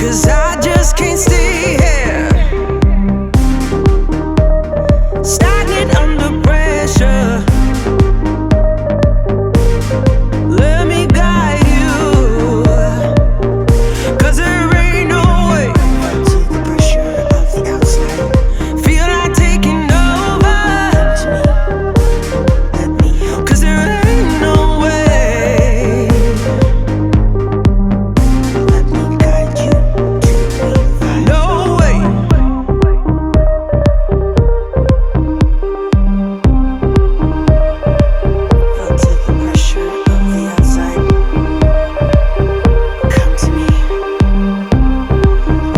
'cause I just can't stay here, stagnant under pressure. Let me guide you, 'cause there ain't no way to the pressure of the outside. Feel like taking over, 'cause there ain't no way. Let me guide you to revive. No way. Feel to the pressure of the outside. Come to me.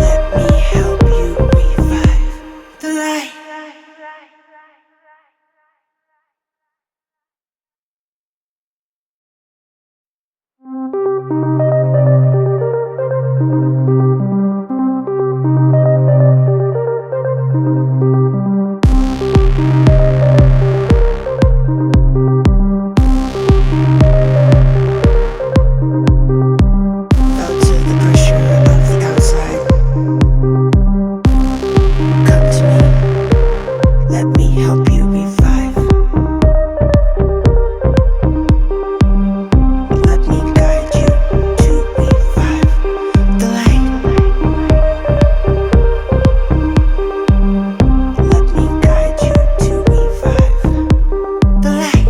Let me help you revive the light. Felt to the pressure of the outside. Come to me. Let me help you revive. Let me guide you to revive the light. Let me guide you to revive the light.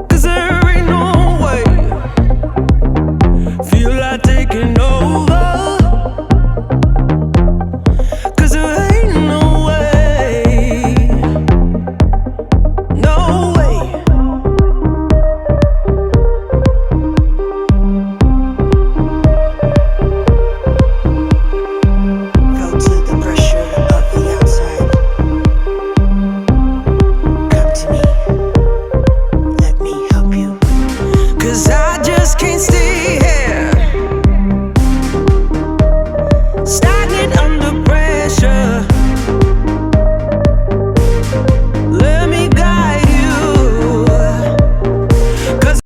'Cause there ain't no way. Feel like taking over,